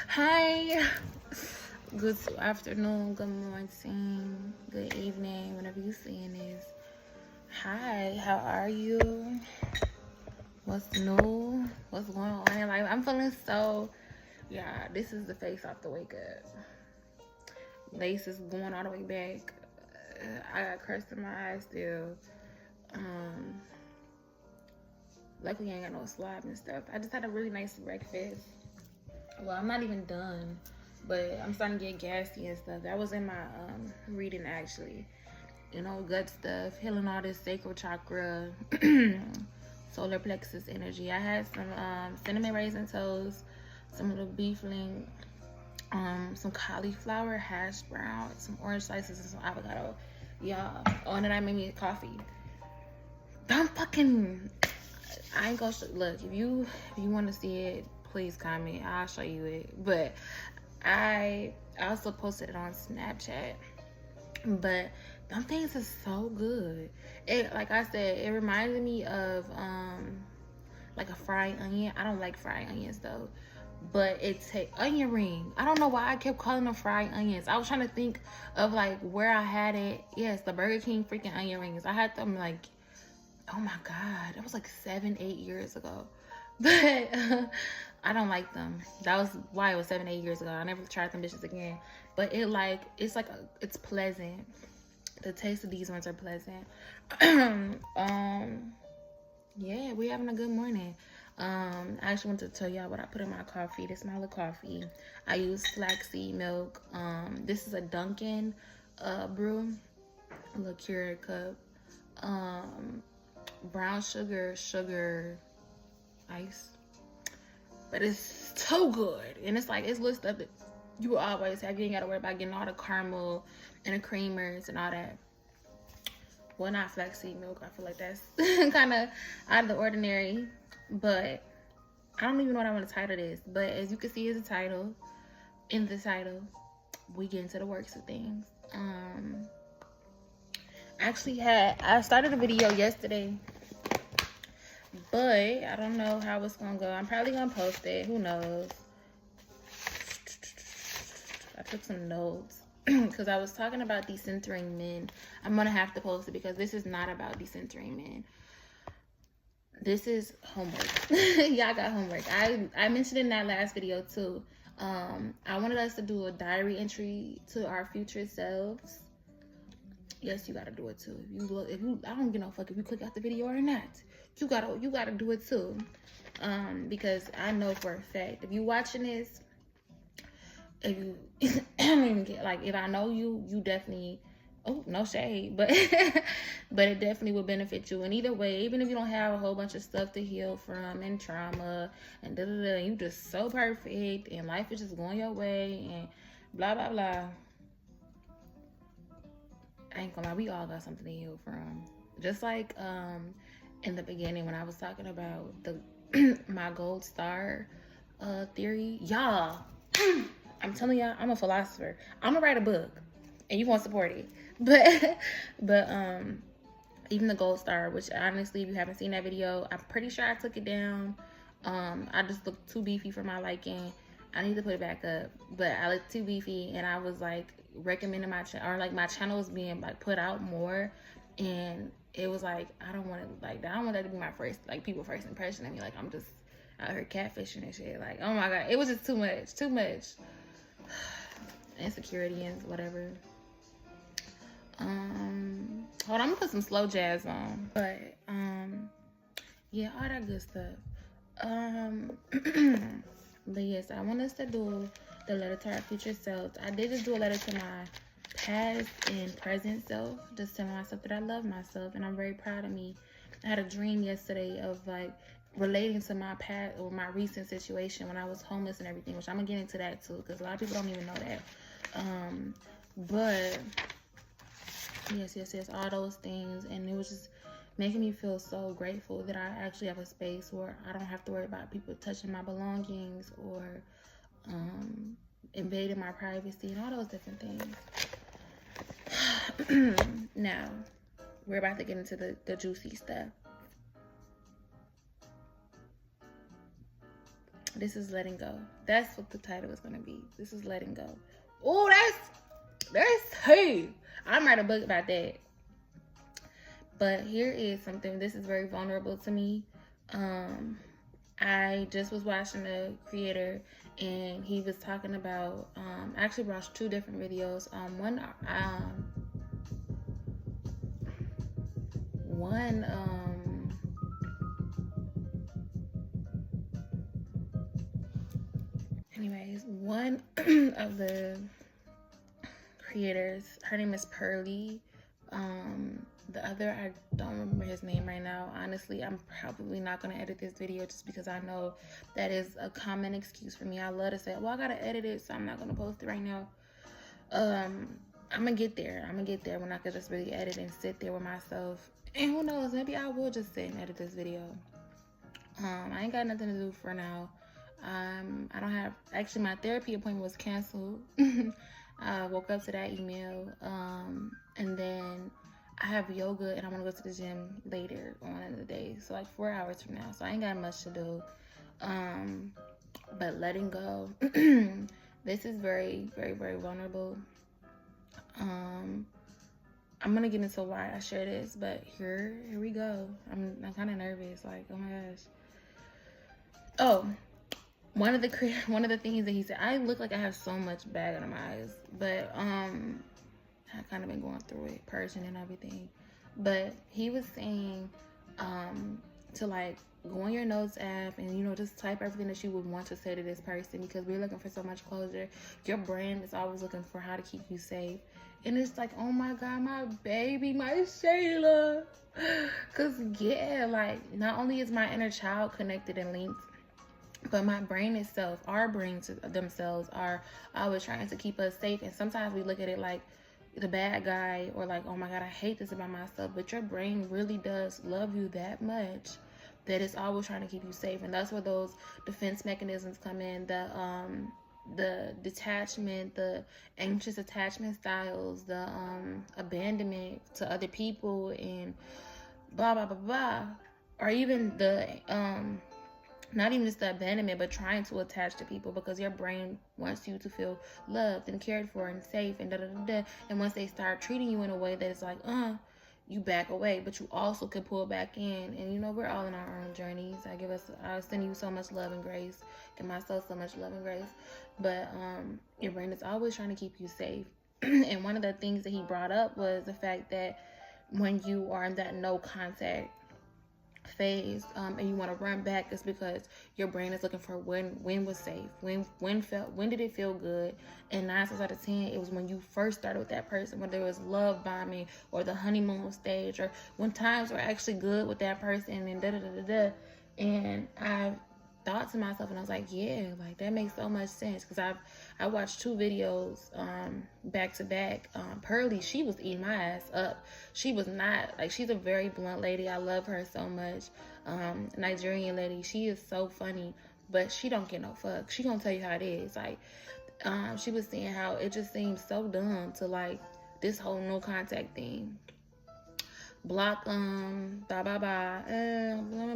Hi. Good afternoon, good morning, good evening, whenever you're seeing this. Hi, how are you? What's new? What's going on in life? I'm feeling so, this is the face off the wake up. Lace is going all the way back. I got crust in my eyes still. Luckily, I ain't got no slab and stuff. I just had a really nice breakfast. Well, I'm not even done, but I'm starting to get gassy and stuff. That was in my reading, actually. You know, gut stuff, healing all this sacral chakra, solar plexus energy. I had some cinnamon raisin toast, some of the beefling, some cauliflower hash brown, some orange slices, and some avocado. Y'all. Oh, and then I made me coffee. Don't fucking. I ain't gonna look. If you want to see it, please comment. I'll show you it. But I also posted it on Snapchat. But them things are so good. It, like I said, it reminded me of like a fried onion. I don't like fried onions though. But it's a onion ring. I don't know why I kept calling them fried onions. I was trying to think of like where I had it. Yes, the Burger King freaking onion rings. I had them like, oh my God, that was like 7-8 years ago. But I don't like them. That was why it was 7-8 years ago. I never tried them dishes again. But it's pleasant. The taste of these ones are pleasant. Yeah, we having a good morning. I actually want to tell y'all what I put in my coffee. This is my little coffee. I use flaxseed milk. This is a Dunkin' brew, a little Keurig cup. Brown sugar ice. But it's so good. And it's like, it's little stuff that you will always have. You ain't gotta worry about getting all the caramel and the creamers and all that. Well, not flaxseed milk. I feel like that's kind of out of the ordinary. But I don't even know what I want to title this. But as you can see in the title, we get into the works of things. I started a video yesterday, but I don't know how it's gonna go. I'm probably gonna post it. Who knows? I took some notes because I was talking about decentering men. I'm gonna have to post it because this is not about decentering men. This is homework. Y'all got homework. I mentioned in that last video too. I wanted us to do a diary entry to our future selves. Yes, you gotta do it too. I don't give no fuck if you click out the video or not. You gotta do it too. Because I know for a fact, if you watching this, if you if I know you definitely, oh, no shade, but but it definitely will benefit you. And either way, even if you don't have a whole bunch of stuff to heal from and trauma and you just so perfect and life is just going your way and blah blah blah. I ain't gonna lie, we all got something to heal from. Just like in the beginning when I was talking about the my gold star theory. Y'all, I'm telling y'all, I'm a philosopher. I'm gonna write a book and you gonna support it. But even the gold star, which honestly, if you haven't seen that video, I'm pretty sure I took it down. I just looked too beefy for my liking. I need to put it back up, but I looked too beefy, and I was like recommending my channel, or like my channel was being like put out more, and it was like I don't want that to be my first, like, people first impression of me. Like, I'm just out here catfishing and shit. Like, oh my God, it was just too much insecurity and whatever. Hold on, I'm gonna put some slow jazz on, but yeah, all that good stuff. But yes, I want us to do the letter to our future selves. I did just do a letter to my past and present self, just telling myself that I love myself and I'm very proud of me. I had a dream yesterday of like relating to my past or my recent situation when I was homeless and everything, which I'm gonna get into that too, because a lot of people don't even know that. But yes, all those things, and it was just making me feel so grateful that I actually have a space where I don't have to worry about people touching my belongings or invading my privacy and all those different things. Now, we're about to get into the juicy stuff. This is letting go. That's what the title is gonna be. This is letting go. Oh, that's hey. I'm writing a book about that. But here is something. This is very vulnerable to me. I just was watching a creator, and he was talking about. I actually watched 2 different videos. Anyways, one of the creators, her name is Pearly. The other, I don't remember his name right now. Honestly, I'm probably not going to edit this video just because I know that is a common excuse for me. I love to say, well, I got to edit it, so I'm not going to post it right now. I'm going to get there. I'm going to get there when I could just really edit and sit there with myself. And who knows, maybe I will just sit and edit this video. I ain't got nothing to do for now. I don't have, actually my therapy appointment was canceled. I woke up to that email, and then I have yoga, and I want to go to the gym later on in the day, so like 4 hours from now, so I ain't got much to do. But letting go, this is very, very, very vulnerable. I'm gonna get into why I share this, but here we go. I'm kind of nervous, like, oh my gosh. Oh, one of the things that he said, I look like I have so much bag under my eyes, but I've kind of been going through it, purging and everything. But he was saying to like go on your notes app and, you know, just type everything that you would want to say to this person, because we're looking for so much closure. Your brain is always looking for how to keep you safe. And it's like, oh my God, my baby, my Shayla. Because, yeah, like, not only is my inner child connected and linked, but my brain itself, our brains themselves are always trying to keep us safe. And sometimes we look at it like the bad guy, or like, oh my God, I hate this about myself. But your brain really does love you that much that it's always trying to keep you safe. And that's where those defense mechanisms come in. The detachment, the anxious attachment styles, the abandonment to other people, and blah, blah, blah, blah. Or even the not even just the abandonment, but trying to attach to people, because your brain wants you to feel loved and cared for and safe and da-da-da-da. And once they start treating you in a way that it's like, you back away, but you also can pull back in. And, you know, we're all in our own journeys. I send you so much love and grace, and myself so much love and grace. But your brain is always trying to keep you safe. And one of the things that he brought up was the fact that when you are in that no contact phase, and you want to run back, is because your brain is looking for when was safe, when did it feel good. And 9 times out of 10, it was when you first started with that person, when there was love bombing or the honeymoon stage, or when times were actually good with that person, and da-da-da-da-da. And I thought to myself, and I was like, yeah, like that makes so much sense, because I watched 2 videos back to back. Pearly, she was eating my ass up. She was not, like, she's a very blunt lady. I love her so much. Nigerian lady. She is so funny, but she don't get no fuck. She gonna tell you how it is. Like, she was saying how it just seems so dumb to like this whole no contact thing. Block them, blah blah blah,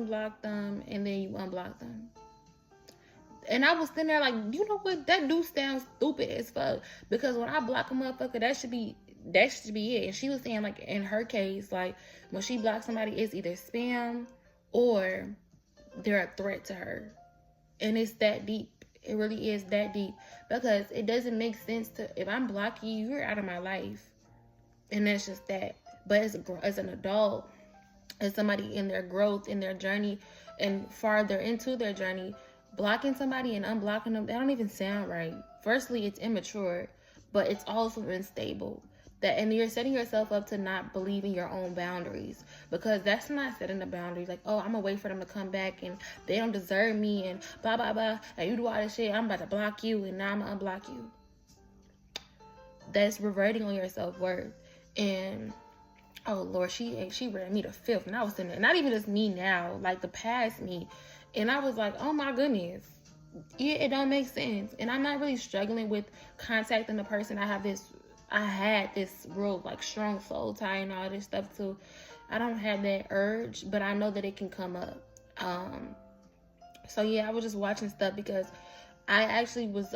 block them, and then you unblock them. And I was sitting there like, you know what? That dude sounds stupid as fuck. Because when I block a motherfucker, that should be it. And she was saying, like, in her case, like, when she blocks somebody, it's either spam or they're a threat to her. And it's that deep. It really is that deep. Because it doesn't make sense to, if I'm blocking you, you're out of my life. And that's just that. But as an adult, as somebody in their growth, in their journey, and farther into their journey, blocking somebody and unblocking them, that don't even sound right. Firstly, it's immature, but it's also unstable. And you're setting yourself up to not believe in your own boundaries, because that's not setting the boundaries. Like, oh, I'm gonna wait for them to come back, and they don't deserve me, and blah blah blah, and you do all this shit, I'm about to block you, and now I'm gonna unblock you. That's reverting on your self-worth. And oh Lord, she read me to filth, and I was sitting there, not even just me now, like the past me. And I was like, oh my goodness. Yeah, it don't make sense. And I'm not really struggling with contacting the person. I had this real like strong soul tie and all this stuff too. I don't have that urge, but I know that it can come up. So yeah, I was just watching stuff because I actually was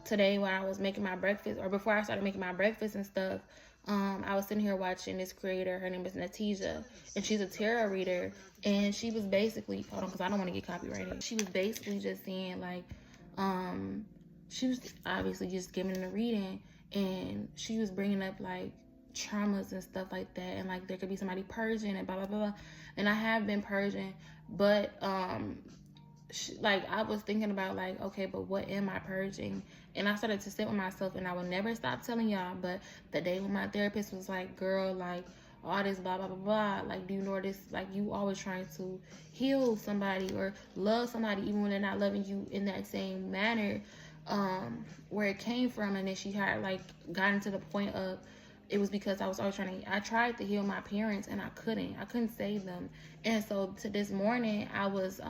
today when I was making my breakfast, or before I started making my breakfast and stuff, I was sitting here watching this creator. Her name is Natija, and she's a tarot reader. And she was basically, hold on, because I don't want to get copyrighted. She was basically just saying like, she was obviously just giving a reading, and she was bringing up like traumas and stuff like that, and like there could be somebody purging and blah blah blah. And I have been purging, but like I was thinking about like, okay, but what am I purging? And I started to sit with myself, and I will never stop telling y'all, but the day when my therapist was like, girl, like all this blah blah blah blah, like, do you know this, like you always trying to heal somebody or love somebody even when they're not loving you in that same manner, where it came from. And then she had like gotten to the point of, it was because I was always I tried to heal my parents, and I couldn't save them. And so to this morning, I was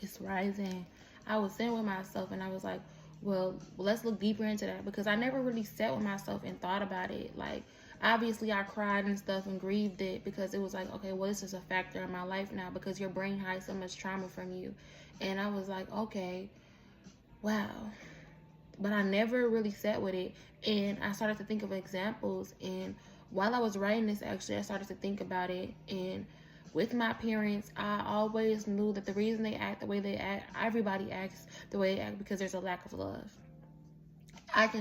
it's rising, I was sitting with myself, and I was like, well, let's look deeper into that, because I never really sat with myself and thought about it. Like, obviously I cried and stuff and grieved it, because it was like, okay, well, this is a factor in my life now, because your brain hides so much trauma from you. And I was like, okay, wow. But I never really sat with it, and I started to think of examples. And while I was writing this, actually, I started to think about it. And with my parents, I always knew that the reason they act the way they act, everybody acts the way they act, because there's a lack of love. I have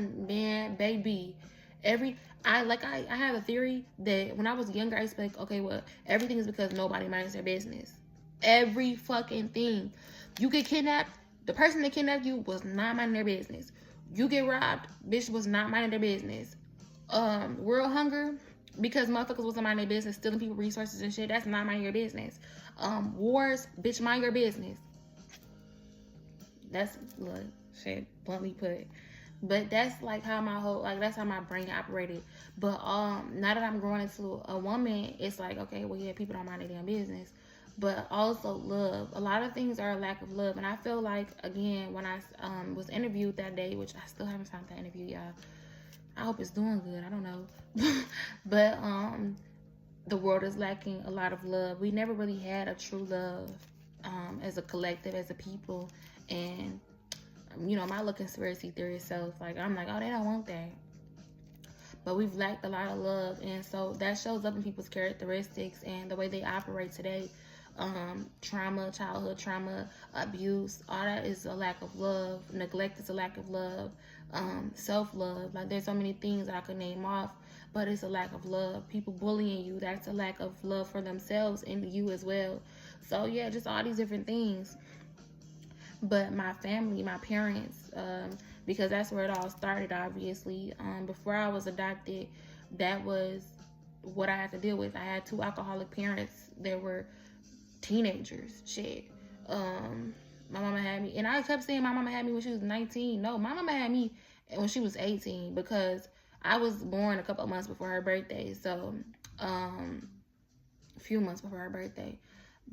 a theory that when I was younger, I used to be like, okay, well, everything is because nobody minds their business. Every fucking thing. You get kidnapped, the person that kidnapped you was not minding their business. You get robbed, bitch was not minding their business. World hunger, because motherfuckers wasn't minding their business, stealing people resources and shit, that's not minding your business. Wars, bitch, mind your business. That's, look, shit, bluntly put. But that's like how that's how my brain operated. But now that I'm growing into a woman, it's like, okay, well, yeah, people don't mind their damn business. But also love. A lot of things are a lack of love. And I feel like, again, when I was interviewed that day, which I still haven't found that interview, y'all. I hope it's doing good. I don't know. But the world is lacking a lot of love. We never really had a true love as a collective, as a people. And, you know, my little conspiracy theory self, like, I'm like, oh, they don't want that. But we've lacked a lot of love. And so that shows up in people's characteristics and the way they operate today. Trauma, childhood trauma, abuse, all that is a lack of love. Neglect is a lack of love. Self-love, like there's so many things I could name off, but it's a lack of love. People bullying you, that's a lack of love for themselves and you as well. So yeah, just all these different things. But my family, my parents, because that's where it all started, obviously. Before I was adopted, that was what I had to deal with. I had 2 alcoholic parents that were teenagers. Shit. My mama had me, and I kept saying my mama had me when she was 19. No, my mama had me when she was 18, because I was born a couple of months before her birthday. So, a few months before her birthday.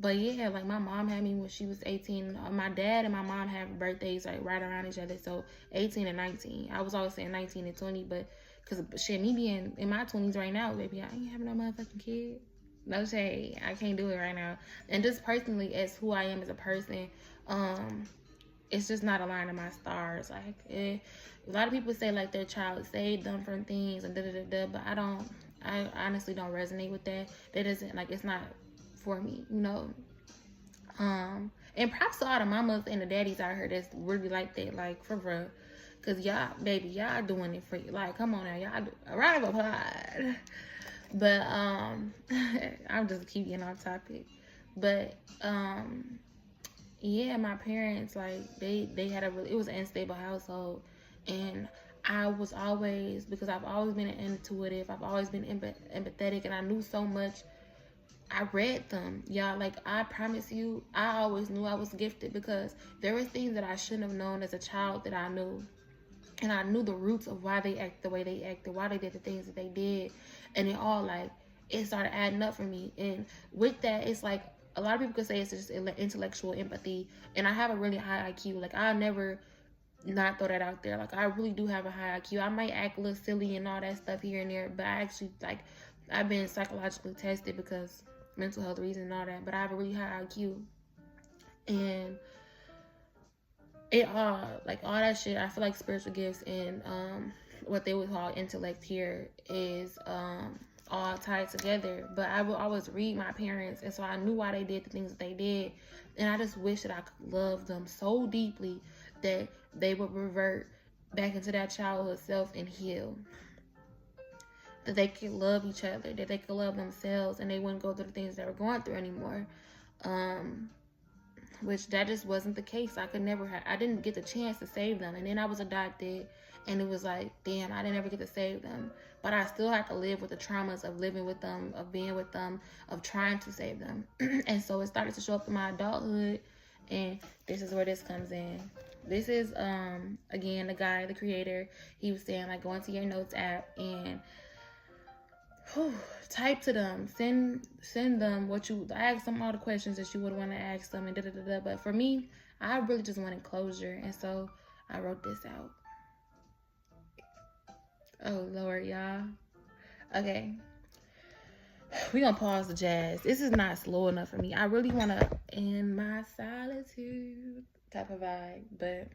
But yeah, like my mom had me when she was 18. My dad and my mom have birthdays like right around each other. So 18 and 19. I was always saying 19 and 20, but because shit, me being in my 20s right now, baby, I ain't having no motherfucking kid. No shade. I can't do it right now. And just personally, as who I am as a person, it's just not aligned to my stars. Like, a lot of people say like their child saved them from things and but I honestly don't resonate with that. That isn't, like, it's not for me, you know. And props to all the mamas and the daddies out here that's really like that, like, for real. Cause y'all, baby, y'all doing it for you. Like, come on now, y'all do a round of applause. But I'm just keep getting off topic. But yeah, my parents, like, they had it was an unstable household. And I was always, because I've always been intuitive, I've always been empathetic, and I knew so much. I read them, y'all. Like, I promise you, I always knew I was gifted, because there were things that I shouldn't have known as a child that I knew. And I knew the roots of why they act the way they acted, why they did the things that they did. And it all, like, it started adding up for me. And with that, it's like, a lot of people could say it's just intellectual empathy. And I have a really high IQ. Like, I'll never not throw that out there. Like, I really do have a high IQ. I might act a little silly and all that stuff here and there, but I actually, like, I've been psychologically tested because mental health reasons and all that. But I have a really high IQ. And it all, like, all that shit, I feel like spiritual gifts and what they would call intellect here is all tied together. But I would always read my parents, and so I knew why they did the things that they did, and I just wish that I could love them so deeply that they would revert back into that childhood self and heal, that they could love each other, that they could love themselves, and they wouldn't go through the things they were going through anymore. Which that just wasn't the case. I didn't get the chance to save them. And then I was adopted, and it was like, damn, I didn't ever get to save them. But I still had to live with the traumas of living with them, of being with them, of trying to save them. And so it started to show up in my adulthood, and this is where this comes in. This is, again, the guy, the creator, he was saying, like, go into your notes app and type to them, send them what you ask them, all the questions that you would want to ask them, and da. But for me, I really just wanted closure, and so I wrote this out. Oh Lord, y'all. Okay, we gonna pause the jazz. This is not slow enough for me. I really want to end my solitude type of vibe, but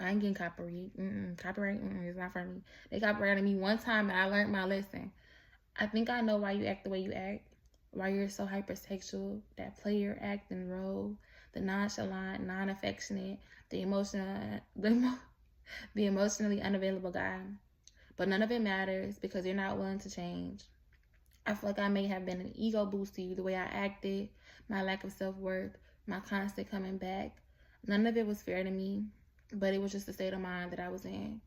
I ain't getting copyright. Copyright, it's not for me. They copyrighted me one time, and I learned my lesson. I think I know why you act the way you act, why you're so hypersexual, that player acting role, the nonchalant, non-affectionate, the emotionally unavailable guy. But none of it matters because you're not willing to change. I feel like I may have been an ego boost to you, the way I acted, my lack of self-worth, my constant coming back. None of it was fair to me, but it was just the state of mind that I was in.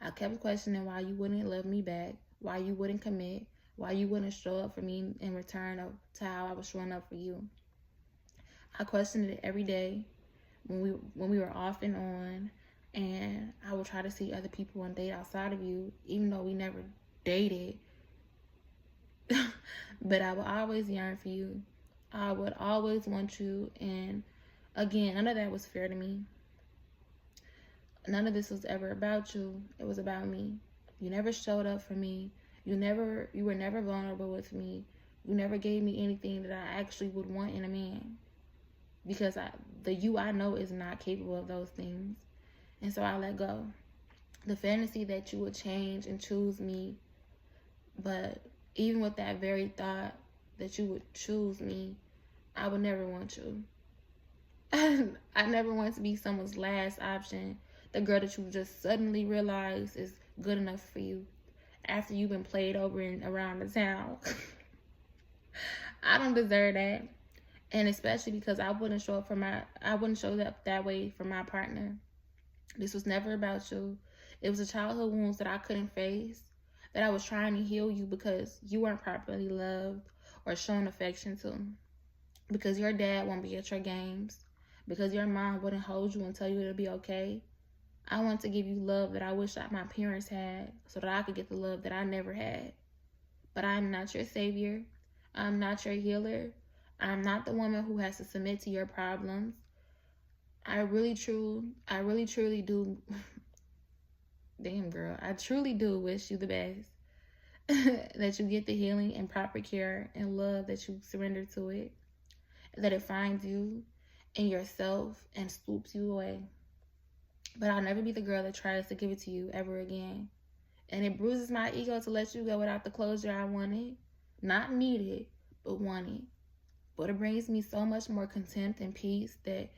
I kept questioning why you wouldn't love me back, why you wouldn't commit, why you wouldn't show up for me in return to how I was showing up for you. I questioned it every day when we were off and on, and I would try to see other people and date outside of you, even though we never dated. But I would always yearn for you. I would always want you, and again, none of that was fair to me. None of this was ever about you. It was about me. You never showed up for me. You were never vulnerable with me. You never gave me anything that I actually would want in a man. Because the you I know is not capable of those things. And so I let go. The fantasy that you would change and choose me. But even with that very thought that you would choose me, I would never want you. I never want to be someone's last option. The girl that you just suddenly realize is good enough for you after you've been played over and around the town. I don't deserve that. And especially because I wouldn't show up that way for my partner. This was never about you. It was the childhood wounds that I couldn't face, that I was trying to heal you because you weren't properly loved or shown affection to. Because your dad won't be at your games. Because your mom wouldn't hold you and tell you it'll be okay. I want to give you love that I wish my parents had so that I could get the love that I never had. But I'm not your savior. I'm not your healer. I'm not the woman who has to submit to your problems. I really truly do. Damn, girl. I truly do wish you the best. That you get the healing and proper care and love that you surrender to it. That it finds you in yourself and swoops you away. But I'll never be the girl that tries to give it to you ever again. And it bruises my ego to let you go without the closure I wanted. Not needed, but wanted. But it brings me so much more contempt and peace that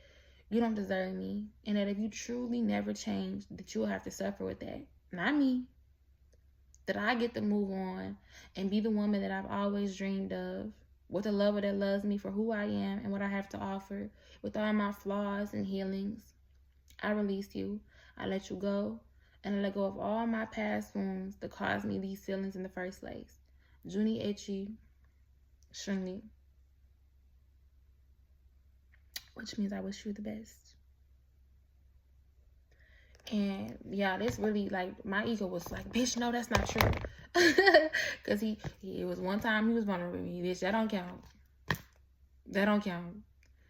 you don't deserve me. And that if you truly never change, that you'll have to suffer with that. Not me. That I get to move on and be the woman that I've always dreamed of. With a lover that loves me for who I am and what I have to offer. With all my flaws and healings. I release you. I let you go. And I let go of all my past wounds that caused me these feelings in the first place. Juni Echi Shunli. Which means I wish you the best. And yeah, this really, like, my ego was like, bitch, no, that's not true. Because it was one time he was vulnerable with me. Bitch, that don't count. That don't count.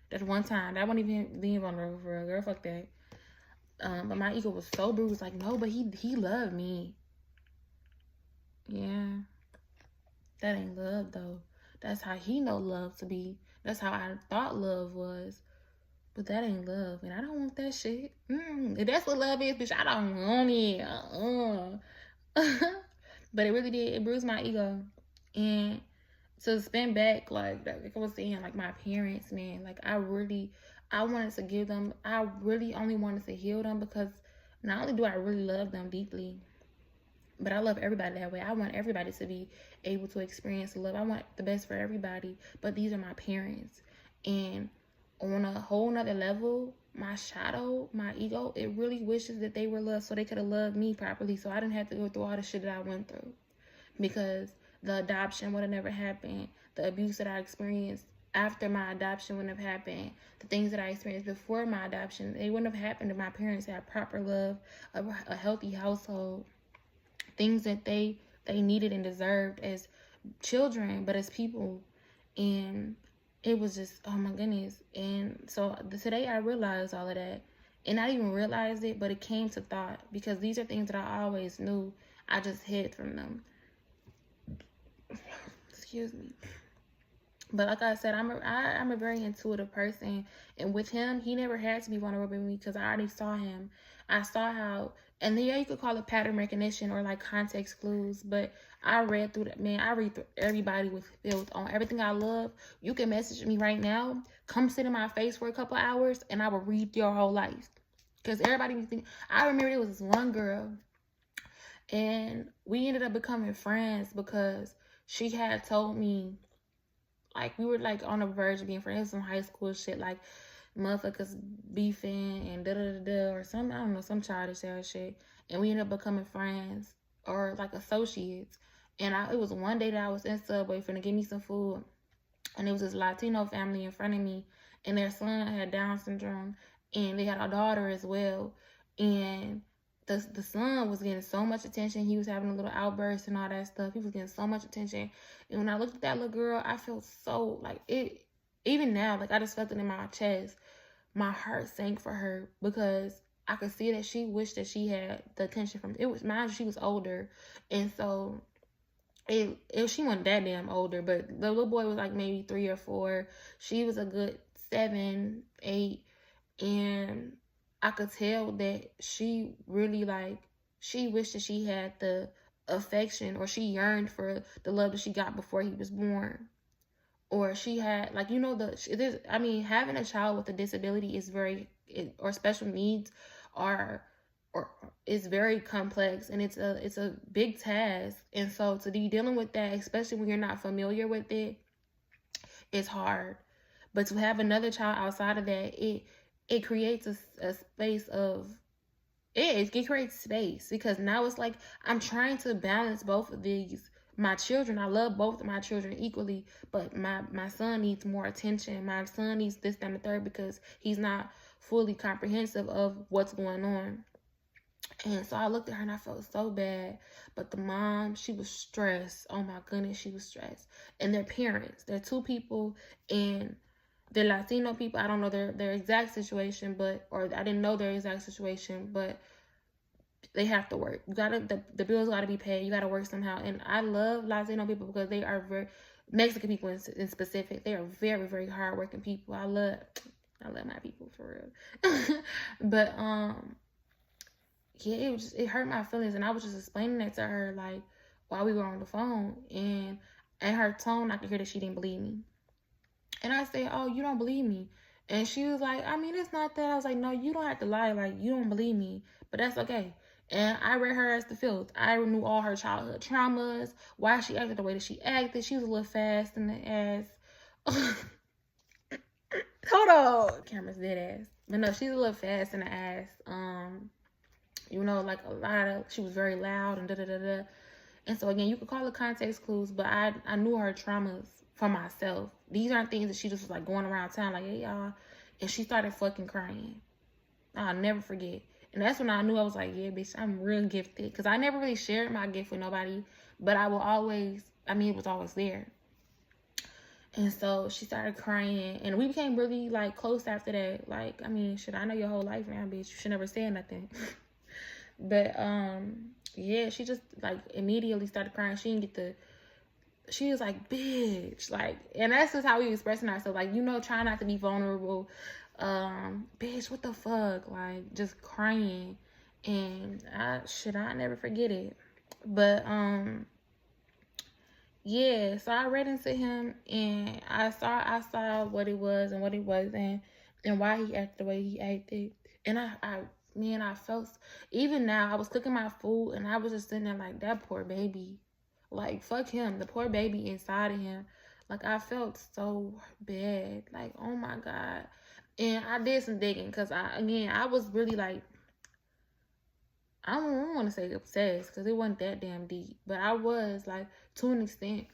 That one time. That wasn't even being vulnerable for a girl. Fuck that. But my ego was so bruised. Like, no, but he loved me. Yeah. That ain't love, though. That's how he know love to be. That's how I thought love was. But that ain't love, and I don't want that shit. If that's what love is, bitch, I don't want it. But it really did. It bruised my ego. And to spin back, like I was saying, like my parents, man, like I wanted to give them, I really only wanted to heal them, because not only do I really love them deeply, but I love everybody that way. I want everybody to be able to experience love. I want the best for everybody. But these are my parents. And on a whole nother level, my shadow, my ego, it really wishes that they were loved so they could have loved me properly, so I didn't have to go through all the shit that I went through. Because the adoption would have never happened. The abuse that I experienced after my adoption wouldn't have happened. The things that I experienced before my adoption, they wouldn't have happened if my parents had proper love, a healthy household, things that they needed and deserved as children, but as people. And it was just, oh my goodness. And so today I realized all of that. And I didn't even realize it, but it came to thought, because these are things that I always knew. I just hid from them. Excuse me. But like I said, I'm a very intuitive person. And with him, he never had to be vulnerable with me, because I already saw him. I saw how, and yeah, you could call it pattern recognition or like context clues. But I read through that, man. I read through everybody with filth on everything I love. You can message me right now. Come sit in my face for a couple hours, and I will read your whole life. Because everybody be thinking, I remember there was this one girl, and we ended up becoming friends because she had told me, like, we were like on the verge of being friends, some high school shit, like motherfuckers beefing and da-da-da-da or some, I don't know, some childish ass shit. And we ended up becoming friends or like associates. And it was one day that I was in Subway finna get me some food, and it was this Latino family in front of me, and their son had Down syndrome, and they had a daughter as well. And the son was getting so much attention. He was having a little outburst and all that stuff. He was getting so much attention. And when I looked at that little girl, I felt so, like, it, even now, like, I just felt it in my chest. My heart sank for her, because I could see that she wished that she had the attention from, it was, mind you, she was older. And so she wasn't that damn older, but the little boy was like maybe 3 or 4. She was a good 7, 8. And I could tell that she really, like, she wished that she had the affection, or she yearned for the love that she got before he was born. Or she had, like, you know, having a child with a disability is or special needs is very complex, and it's a big task. And so to be dealing with that, especially when you're not familiar with it, it's hard. But to have another child outside of that, it creates a space of, it creates space, because now it's like I'm trying to balance both of these. My children, I love both of my children equally, but my son needs more attention. My son needs this, that, and the third, because he's not fully comprehensive of what's going on. And so I looked at her and I felt so bad. But the mom, she was stressed. Oh my goodness, she was stressed. And their parents, they're 2 people, and they're Latino people. I don't know their exact situation, or I didn't know their exact situation, but they have to work. The bills gotta be paid. You gotta work somehow. And I love Latino people because they are Mexican people in specific. They are very, very hardworking people. I love my people for real. But yeah, it hurt my feelings, and I was just explaining that to her, like, while we were on the phone, and in her tone, I could hear that she didn't believe me. And I said, "Oh, you don't believe me?" And she was like, "I mean, it's not that." I was like, "No, you don't have to lie. Like, you don't believe me, but that's okay." And I read her as the filth. I knew all her childhood traumas, why she acted the way that she acted. She was a little fast in the ass. Hold on. Camera's dead ass. But no, she's a little fast in the ass. You know, like she was very loud and da-da-da-da. And so again, you could call it context clues, but I knew her traumas for myself. These aren't things that she just was like going around town like, "Hey, y'all." And she started fucking crying. I'll never forget. And that's when I knew, I was like, yeah, bitch, I'm real gifted. Because I never really shared my gift with nobody, but it was always there. And so she started crying, and we became really, like, close after that. Like, I mean, shit, I know your whole life now, bitch. You should never say nothing. But, yeah, she just, like, immediately started crying. She was like, "Bitch," like, and that's just how we expressing ourselves. Like, you know, trying not to be vulnerable. bitch, what the fuck? Like, just crying. And I never forget it. But, yeah, so I read into him, and I saw what it was and what it wasn't, and why he acted the way he acted. And I felt, even now, I was cooking my food, and I was just sitting there like, that poor baby. Like, fuck him, the poor baby inside of him. Like, I felt so bad. Like, oh my God. And I did some digging, because I was really like, I don't want to say obsessed, because it wasn't that damn deep. But I was, like, to an extent,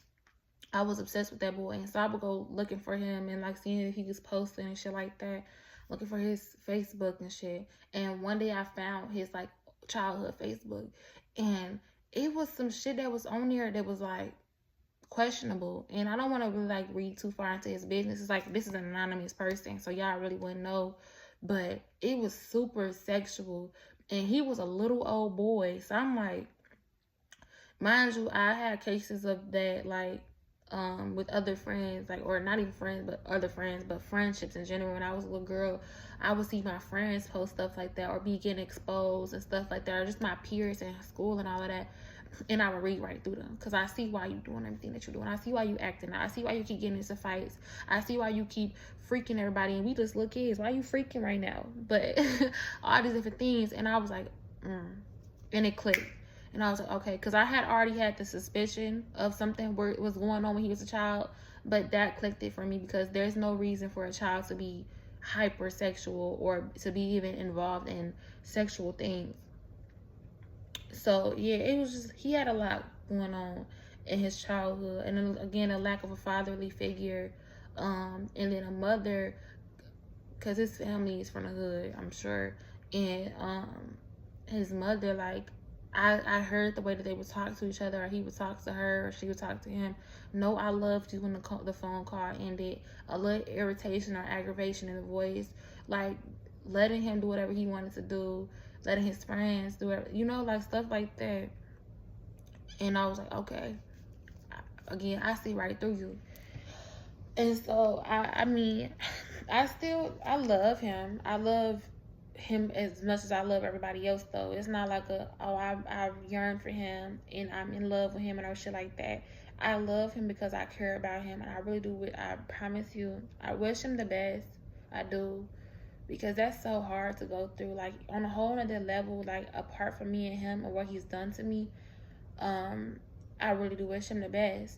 I was obsessed with that boy. And so I would go looking for him and, like, seeing if he was posting and shit like that. Looking for his Facebook and shit. And one day I found his, like, childhood Facebook. And it was some shit that was on there that was, like, questionable. And I don't want to really, like, read too far into his business. It's like, this is an anonymous person, so y'all really wouldn't know. But it was super sexual. And he was a little old boy. So I'm like, mind you, I had cases of that, like, with other friends, like, or not even friends, but other friends, but friendships in general. When I was a little girl, I would see my friends post stuff like that, or be getting exposed and stuff like that, or just my peers in school and all of that. And I would read right through them, because I see why you're doing everything that you're doing. I see why you acting out. I see why you keep getting into fights. I see why you keep freaking everybody, and we just little kids. Why you freaking right now? But all these different things. And I was like, and it clicked. And I was like, okay, because I had already had the suspicion of something where it was going on when he was a child, but that clicked it for me, because there's no reason for a child to be hypersexual or to be even involved in sexual things. So yeah, it was just, he had a lot going on in his childhood, and then, again, a lack of a fatherly figure, and then a mother, because his family is from the hood, I'm sure, and his mother, like, I heard the way that they would talk to each other, or he would talk to her, or she would talk to him. No, I loved you when the phone call ended. A little irritation or aggravation in the voice, like letting him do whatever he wanted to do, letting his friends do it, like stuff like that. And I was like, okay, again, I see right through you. And so I mean, I love him. I love him as much as I love everybody else, though. It's not like I yearn for him and I'm in love with him and or shit like that. I love him because I care about him, and I really do. I promise you, I wish him the best. I do, because that's so hard to go through, like, on a whole other level, like, apart from me and him or what he's done to me. I really do wish him the best.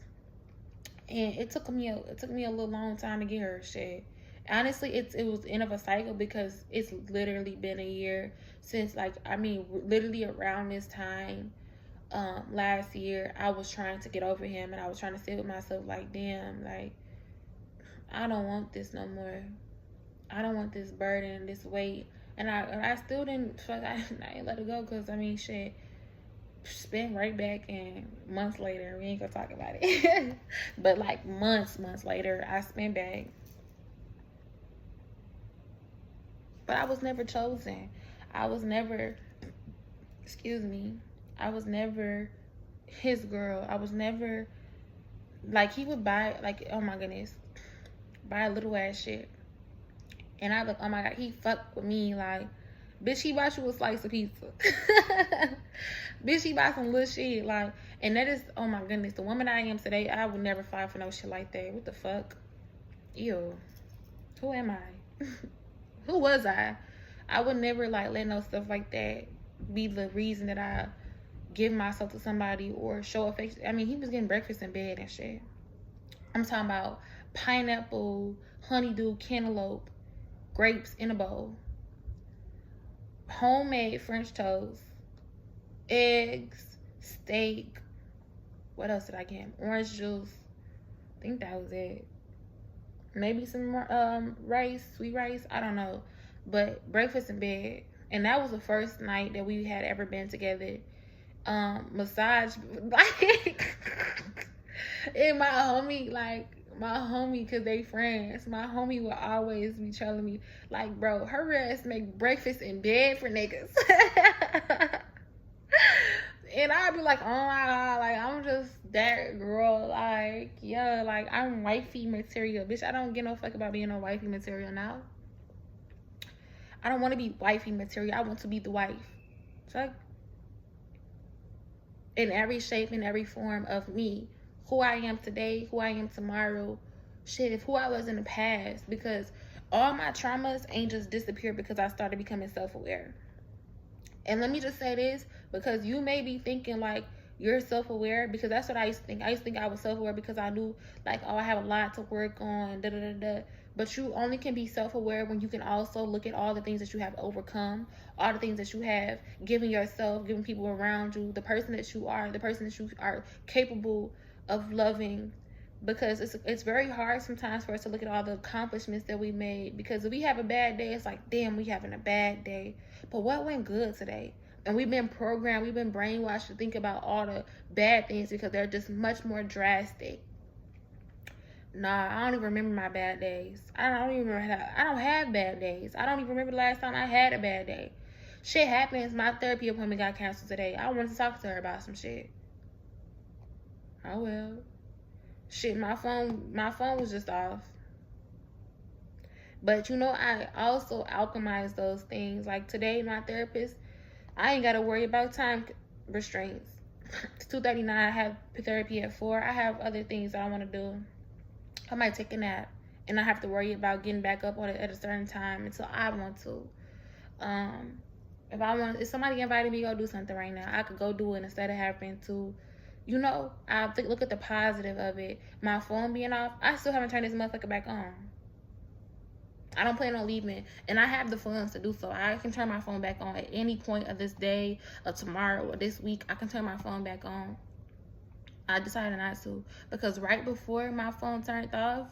And it took me a little long time to get her shit. Honestly, it was the end of a cycle, because it's literally been a year since, like, literally around this time last year, I was trying to get over him, and I was trying to sit with myself like, damn, like, I don't want this no more. I don't want this burden, this weight. And I still didn't let it go, because shit, spent right back, and months later, we ain't gonna talk about it. But like months later, I spent back. But I was never chosen. I was never his girl. I was never, like, he would buy, like, oh my goodness, buy little ass shit. And I look, oh my God, he fucked with me, like, bitch, he bought you a slice of pizza. Bitch, he bought some little shit, like, and that is, oh my goodness, the woman I am today, I would never fight for no shit like that. What the fuck? Ew. Who am I? Who was I? I would never, like, let no stuff like that be the reason that I give myself to somebody or show affection. He was getting breakfast in bed and shit. I'm talking about pineapple, honeydew, cantaloupe, grapes in a bowl, homemade French toast, eggs, steak. What else did I get? Orange juice. I think that was it. Maybe some rice, sweet rice. I don't know. But breakfast in bed. And that was the first night that we had ever been together. Massage, like, and my homie, because they friends, my homie would always be telling me, like, bro, her ass make breakfast in bed for niggas. And I'd be like, oh my God, like, I'm just that girl, like, yeah, like, I'm wifey material, bitch. I don't give no fuck about being no wifey material now. I don't want to be wifey material. I want to be the wife. So in every shape, in every form of me, who I am today, who I am tomorrow, shit, if who I was in the past, because all my traumas ain't just disappeared because I started becoming self-aware. And let me just say this, because you may be thinking like you're self-aware, because that's what I used to think. I used to think I was self-aware because I knew like, oh, I have a lot to work on, da da da da. But you only can be self-aware when you can also look at all the things that you have overcome, all the things that you have given yourself, given people around you, the person that you are, the person that you are capable of loving. Because it's very hard sometimes for us to look at all the accomplishments that we made. Because if we have a bad day, it's like, damn, we having a bad day. But what went good today? And we've been programmed, we've been brainwashed to think about all the bad things because they're just much more drastic. Nah, I don't even remember my bad days. I don't even remember I don't have bad days. I don't even remember the last time I had a bad day. Shit happens. My therapy appointment got canceled today. I wanted to talk to her about some shit. Oh well. Shit, my phone was just off. But you know, I also alchemize those things. Like today, my therapist, I ain't gotta worry about time restraints. It's 2:39. I have therapy at 4. I have other things that I want to do. I might take a nap and I have to worry about getting back up on it at a certain time until I want to. If somebody invited me to go do something right now, I could go do it instead of having to, you know, I think look at the positive of it. My phone being off, I still haven't turned this motherfucker back on. I don't plan on leaving, and I have the funds to do so. I can turn my phone back on at any point of this day, or tomorrow, or this week. I can turn my phone back on. I decided not to, because right before my phone turned off,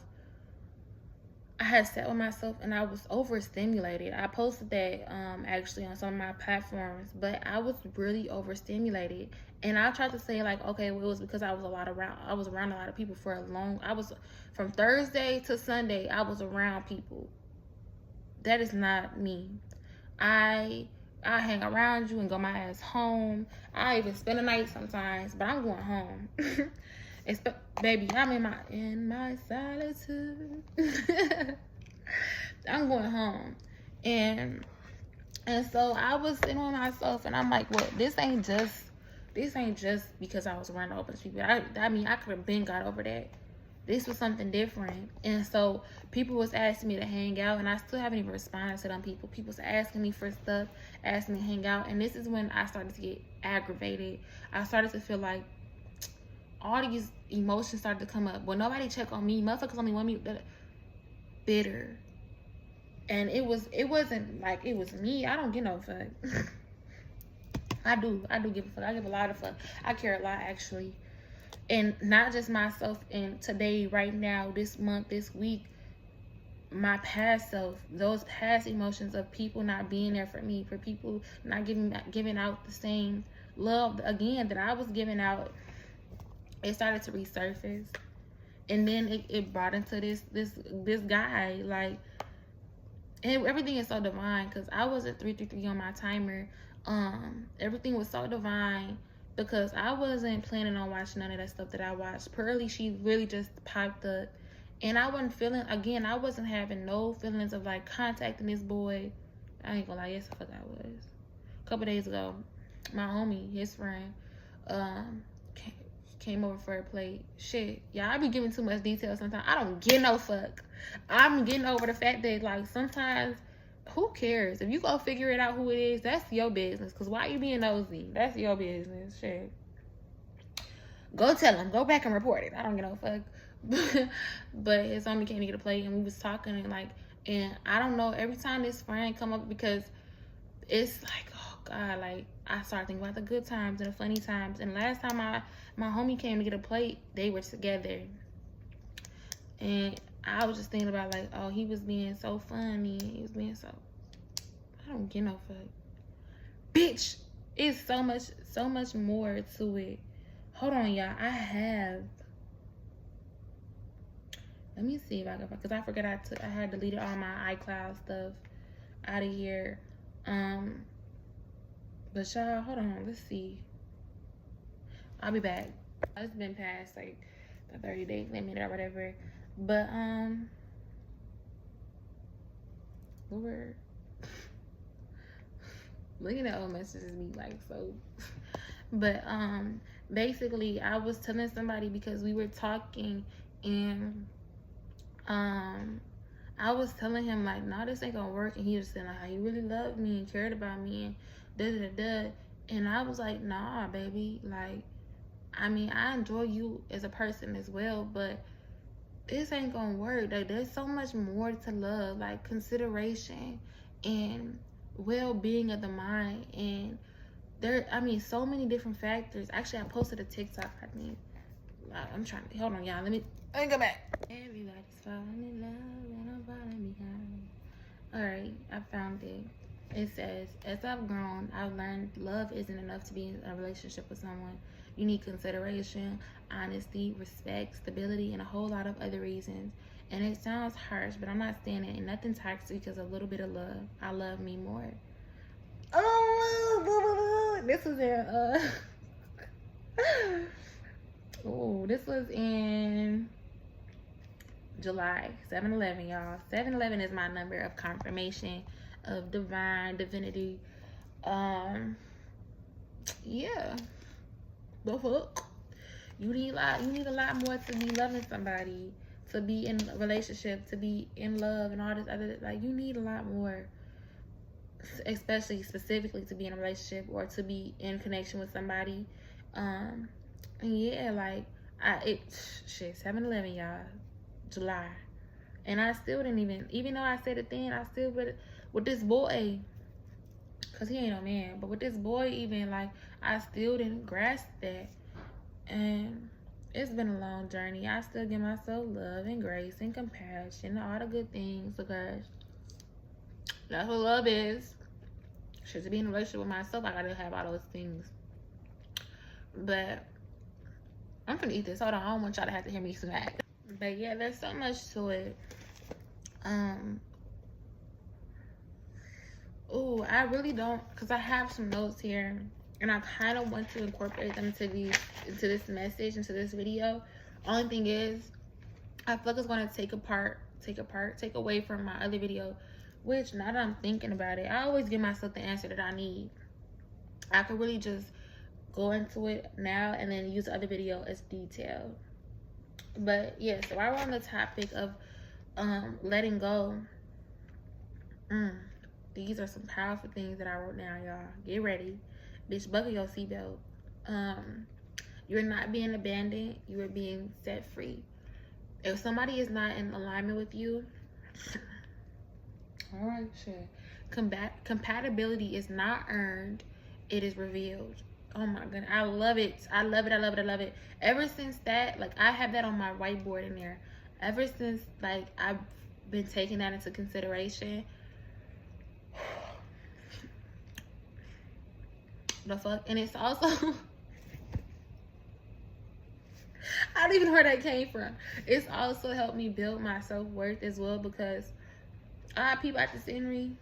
I had sat with myself and I was overstimulated. I posted that actually on some of my platforms, but I was really overstimulated. And I tried to say like, okay, well, it was because I was around a lot of people for a long. I was from Thursday to Sunday. I was around people. That is not me. I hang around you and go my ass home. I even spend the night sometimes, but I'm going home. Baby, I'm in my solitude. I'm going home. And so I was sitting with myself and I'm like, well, this ain't just because I was around all those people. I mean, I could have been got over that. This was something different. And so people was asking me to hang out, and I still haven't even responded to them people. People was asking me for stuff, asking me to hang out, and this is when I started to get aggravated. I started to feel like all these emotions started to come up. Well, nobody check on me. Motherfuckers only want me bitter. And it wasn't like it was me. I don't give no fuck. I do give a fuck. I give a lot of fuck. I care a lot, actually. And not just myself and today, right now, this month, this week, my past self, those past emotions of people not being there for me, for people not giving out the same love again that I was giving out, it started to resurface. And then it brought into this guy, like, and everything is so divine because I was at 333 on my timer. Everything was so divine because I wasn't planning on watching none of that stuff that I watched. Pearly, she really just popped up. And I wasn't feeling, again, I wasn't having no feelings of like contacting this boy. I ain't gonna lie, yes, the fuck I was. A couple days ago, my homie, his friend, came over for a plate. Shit, y'all, I be giving too much detail sometimes. I don't get no fuck. I'm getting over the fact that like sometimes, who cares? If you go figure it out who it is, that's your business. Because why you being nosy? That's your business. Shit. Go tell him. Go back and report it. I don't get no fuck. But his homie came to get a plate and we was talking and like, and I don't know, every time this friend come up, because it's like, oh God, like I started thinking about the good times and the funny times. And last time my homie came to get a plate, they were together. And I was just thinking about like, oh, he was being so funny. He was being so, I don't get no fuck. Bitch, it's so much more to it. Hold on, y'all. Let me see if I can, because I forgot I had deleted all my iCloud stuff out of here. But y'all, hold on. Let's see. I'll be back. It's been past like the 30-day limit or whatever. But Lord, Looking at old messages be like so. But basically I was telling somebody because we were talking, and I was telling him like, no, this ain't gonna work, and he was saying like how he really loved me and cared about me and da da da. And I was like, nah, baby, like, I mean, I enjoy you as a person as well, but this ain't gonna work. Like, there's so much more to love, like consideration and well-being of the mind, and there, I mean, so many different factors. Actually, I posted a TikTok, I think. I'm trying to, hold on, y'all, let me go back. Everybody's falling in love and I'm falling behind. All right, I found it. It says, as I've grown, I've learned love isn't enough to be in a relationship with someone. You need consideration, honesty, respect, stability, and a whole lot of other reasons. And it sounds harsh, but I'm not standing in nothing toxic because a little bit of love. I love me more. Oh, this was in, oh, this was in July. 7-11, y'all. 7-11 is my number of confirmation of divine divinity. Yeah. The fuck? You need a lot more to be loving somebody, to be in a relationship, to be in love and all this other, like, you need a lot more, especially specifically to be in a relationship or to be in connection with somebody. And yeah, like, 7-11, y'all, July. And I still didn't even though I said it then, I still, with this boy, because he ain't no man, but with this boy, even, like, I still didn't grasp that. And it's been a long journey. I still give myself love and grace and compassion and all the good things, because that's what love is. Should to be in a relationship with myself, I gotta have all those things. But I'm gonna eat this. Hold on, I don't want y'all to have to hear me smack. But yeah, there's so much to it. Oh, I really don't, because I have some notes here, and I kind of want to incorporate them into this message, into this video. Only thing is, I feel like it's going to take away from my other video, which, now that I'm thinking about it, I always give myself the answer that I need. I could really just go into it now and then use the other video as detailed. But yeah, so while we're on the topic of letting go, these are some powerful things that I wrote down, y'all. Get ready. Bitch, buckle your seatbelt. You're not being abandoned. You are being set free. If somebody is not in alignment with you, all right, shit. Compatibility is not earned. It is revealed. Oh my goodness. I love it. I love it. I love it. I love it. Ever since that, like, I have that on my whiteboard in there. Ever since, like, I've been taking that into consideration. The fuck? And it's also I don't even know where that came from. It's also helped me build my self-worth as well, because I peep out the scenery,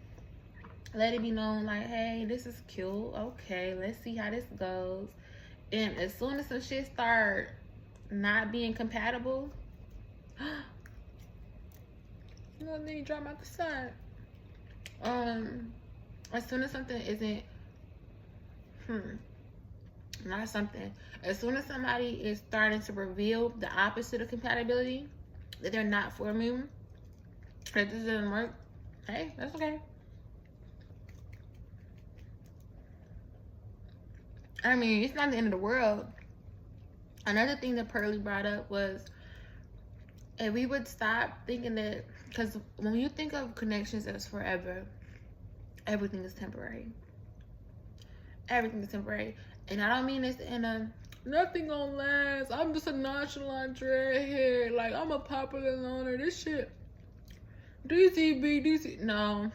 let it be known, like, hey, this is cute, okay, let's see how this goes. And as soon as some shit start not being compatible, you know, then you drop out the side. As soon as something isn't not something. As soon as somebody is starting to reveal the opposite of compatibility, that they're not for me, that this doesn't work, hey, that's okay. I mean, it's not the end of the world. Another thing that Pearly brought up was, if we would stop thinking that, because when you think of connections as forever, everything is temporary. Everything is temporary. And I don't mean this in a, nothing gonna last, I'm just a nonchalant dreadhead, like, I'm a popular loner, this shit, DC. No.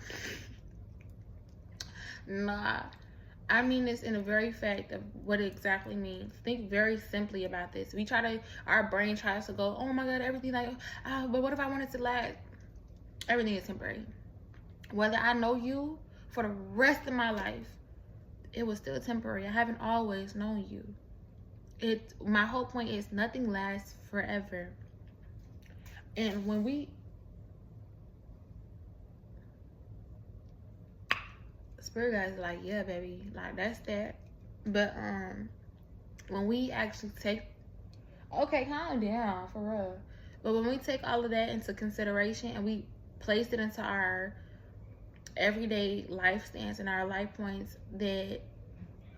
Nah. I mean this in a very fact of what it exactly means. Think very simply about this. Our brain tries to go, oh my God, everything, like, but what if I want it to last? Everything is temporary. Whether I know you for the rest of my life, it was still temporary. I haven't always known you. My whole point is, nothing lasts forever. And when we queer guys are like, yeah, baby, like that's that. But when we actually take, okay, calm down, for real. But when we take all of that into consideration and we place it into our everyday life stance and our life points, that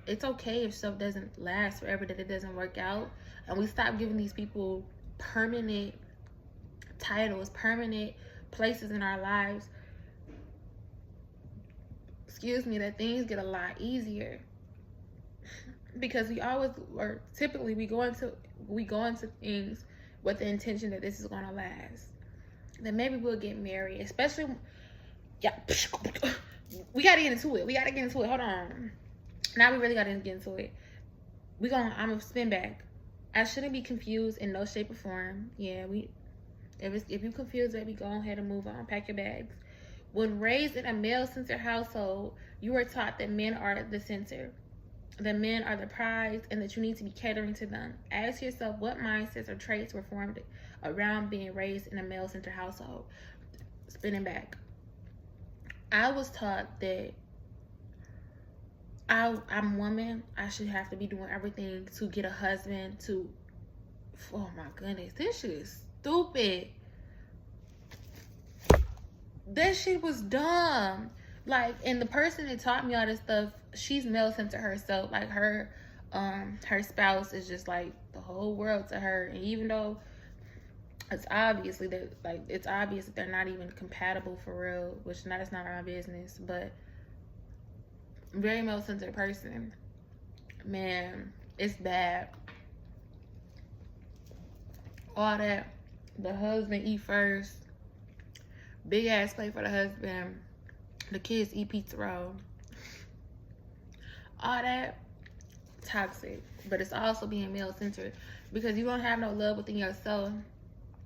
it's okay if stuff doesn't last forever, that it doesn't work out, and we stop giving these people permanent titles, permanent places in our lives, excuse me, that things get a lot easier. Because we always, or typically, we go into things with the intention that this is going to last. Then maybe we'll get married, especially, yeah, we got to get into it. Hold on. Now we really got to get into it. I'm going to spin back. I shouldn't be confused in no shape or form. Yeah, if you confused, baby, go ahead and move on. Pack your bags. When raised in a male-centered household, you are taught that men are the center, that men are the prize, and that you need to be catering to them. Ask yourself what mindsets or traits were formed around being raised in a male-centered household. Spinning back. I was taught that I'm a woman. I should have to be doing everything to get a husband, oh my goodness, this shit is stupid. That shit was dumb. Like, and the person that taught me all this stuff, she's male-centered herself. Like, her spouse is just like the whole world to her. And even though it's obvious that they're not even compatible for real, which that's not our business, but very male-centered person, man, it's bad. All that, the husband eat first, big ass plate for the husband, the kids eat pizza roll, all that, toxic. But it's also being male-centered, because you don't have no love within yourself.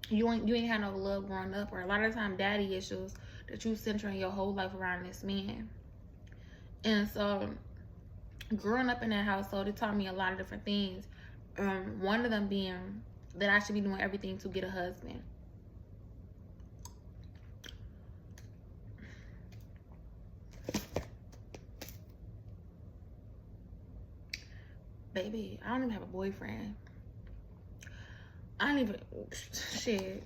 You ain't had no love growing up, or a lot of the time daddy issues that you centering your whole life around this man. And so growing up in that household, it taught me a lot of different things. One of them being that I should be doing everything to get a husband. Baby, I don't even have a boyfriend. Shit.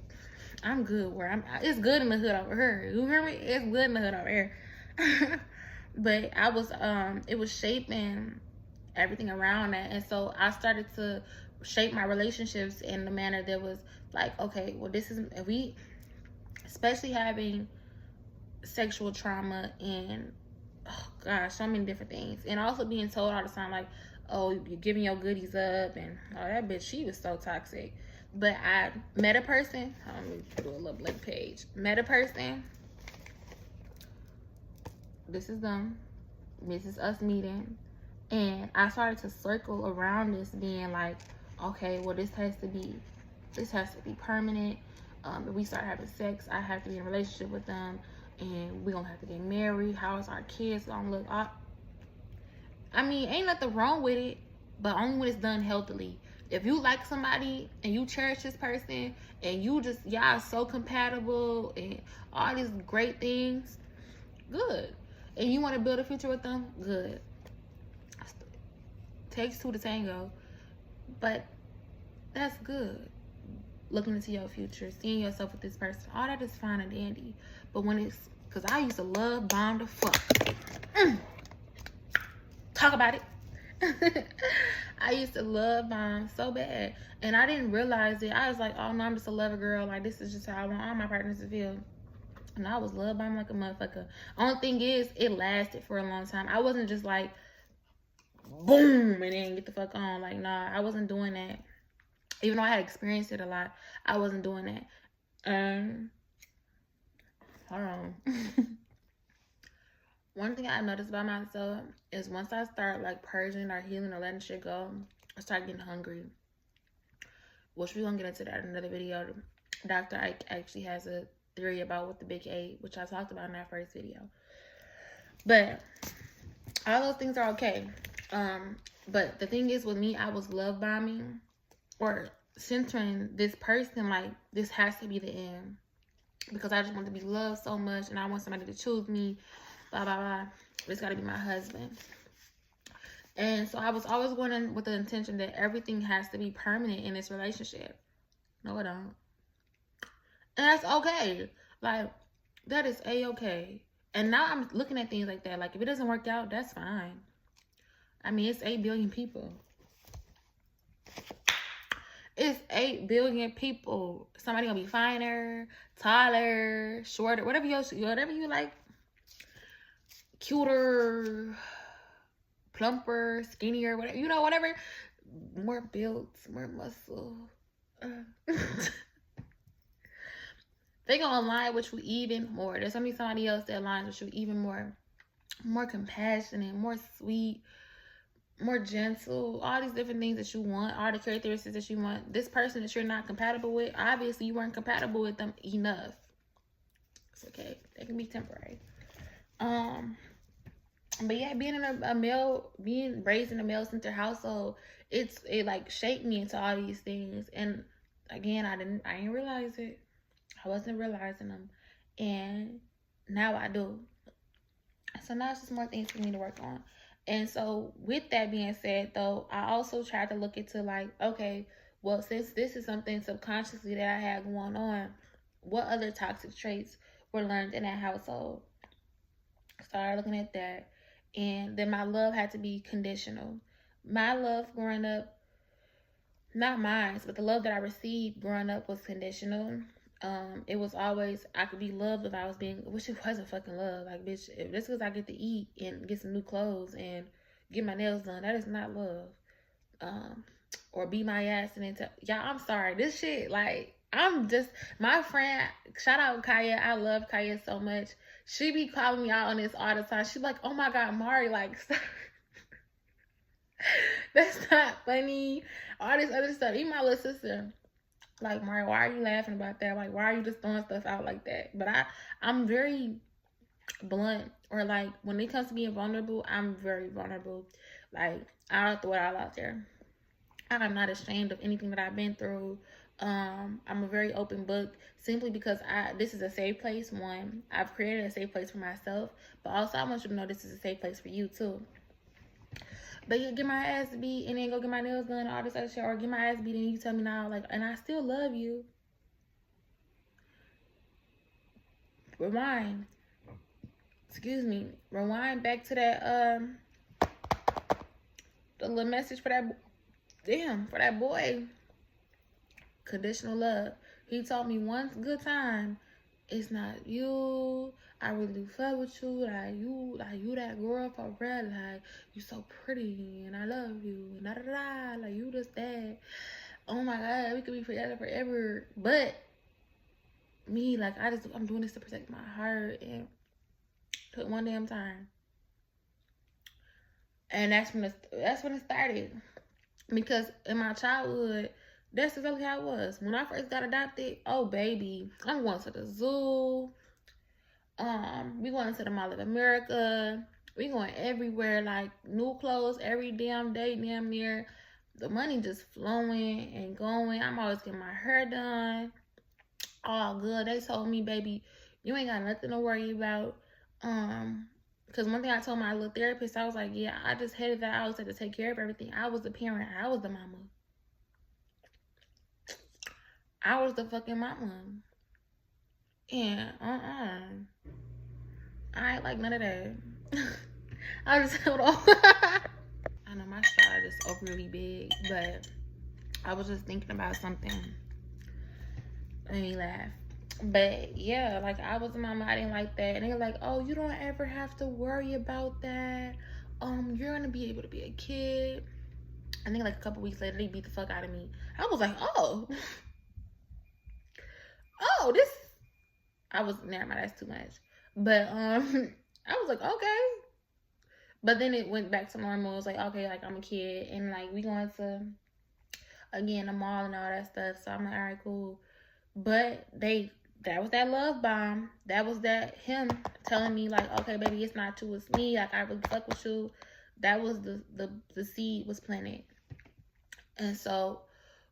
I'm good where I'm. It's good in the hood over here. You hear me? It's good in the hood over here. But it was shaping everything around that. And so I started to shape my relationships in the manner that was like, okay, well, especially having sexual trauma and, oh gosh, so many different things. And also being told all the time, like, oh, you're giving your goodies up, and oh, that bitch, she was so toxic. But I met a person, let me do a little blank page. Met a person, this is them, this is us meeting, and I started to circle around this being like, okay, well, this has to be permanent. If we start having sex, I have to be in a relationship with them, and we're gonna have to get married. How is our kids gonna look? I mean, ain't nothing wrong with it, but only when it's done healthily. If you like somebody and you cherish this person and y'all so compatible and all these great things, good. And you want to build a future with them, good. Takes two to tango, but that's good. Looking into your future, seeing yourself with this person, all that is fine and dandy. But because I used to love bomb the fuck. Talk about it. I used to love bomb so bad, and I didn't realize it. I was like, oh no, I'm just a lover girl. Like, this is just how I want all my partners to feel. And I was love bomb like a motherfucker. Only thing is, it lasted for a long time. I wasn't just like, boom, and then get the fuck on. Like, nah, I wasn't doing that. Even though I had experienced it a lot, I wasn't doing that. Hold on. One thing I noticed about myself is once I start like purging or healing or letting shit go, I start getting hungry. Which we're gonna get into that in another video. Dr. Ike actually has a theory about what the big eight, which I talked about in that first video. But all those things are okay. But the thing is with me, I was love bombing or centering this person like this has to be the end. Because I just want to be loved so much and I want somebody to choose me. blah, blah, blah. It's got to be my husband. And so I was always going in with the intention that everything has to be permanent in this relationship. No, it don't. And that's okay. Like, that is A-okay. And now I'm looking at things like that. Like, if it doesn't work out, that's fine. I mean, it's 8 billion people. It's 8 billion people. Somebody gonna be finer, taller, shorter, whatever you like. Cuter, plumper, skinnier, whatever, you know, whatever. More built, more muscle. They gonna align with you even more. There's gonna be somebody else that aligns with you even more. More compassionate, more sweet, more gentle, all these different things that you want, all the characteristics that you want. This person that you're not compatible with, obviously you weren't compatible with them enough. It's okay. They can be temporary. But yeah, being raised in a male-centered household, it like shaped me into all these things. And again, I didn't realize it. I wasn't realizing them, and now I do. So now it's just more things for me to work on. And so with that being said, though, I also tried to look into like, okay, well, since this is something subconsciously that I had going on, what other toxic traits were learned in that household? Started looking at that. And then my love had to be conditional. My love growing up, not mine, but the love that I received growing up was conditional. It was always, I could be loved if I was being, which it wasn't fucking love. Like, bitch, if this because I get to eat and get some new clothes and get my nails done, that is not love. Or beat my ass and then y'all, I'm sorry. This shit, like, I'm just, my friend, shout out Kaya. I love Kaya so much. She be calling me out on this all the time. She like, oh my God, Mari, like, stop. That's not funny. All this other stuff. Even my little sister. Like, Mari, why are you laughing about that? Like, why are you just throwing stuff out like that? But I'm very blunt. Or, like, when it comes to being vulnerable, I'm very vulnerable. Like, I'll throw it all out there. I'm not ashamed of anything that I've been through. I'm a very open book simply because this is a safe place. One, I've created a safe place for myself. But also, I want you to know this is a safe place for you, too. But you get my ass beat and then go get my nails done and all this other shit, or get my ass beat and you tell me now, like, and I still love you. Rewind. Excuse me. Rewind back to that, the little message for that, for that boy. Conditional love. He told me one good time, it's not you. I really do fuck with you. Like you that girl for real. Like, you so pretty and I love you. And da da da. Like, you just that. Oh my God, we could be together forever. But me, like, I'm doing this to protect my heart and took one damn time. And that's when it started. Because in my childhood, that's exactly how it was. When I first got adopted, oh baby, I'm going to the zoo. We going to the Mall of America. We going everywhere, like new clothes every damn day, damn near. The money just flowing and going. I'm always getting my hair done. All good. They told me, baby, you ain't got nothing to worry about. Because one thing I told my little therapist, I was like, yeah, I just headed that out to take care of everything. I was the parent. I was the mama. I was the fucking mama. And I ain't like none of that. I just hold on. I know my stride is overly big, but I was just thinking about something. Made me laugh. But yeah, like, I was in my mind, I didn't like that. And they were like, oh, you don't ever have to worry about that. You're gonna be able to be a kid. I think like a couple weeks later, they beat the fuck out of me. I was like, oh, this. I was, never mind, that's too much. But I was like, okay. But then it went back to normal. It was like, okay, like, I'm a kid, and like, we going to, again, the mall and all that stuff. So I'm like, all right, cool. But that was that love bomb. That was that him telling me, like, okay, baby, it's not you, it's me. Like, I really fuck with you. That was the seed was planted. And so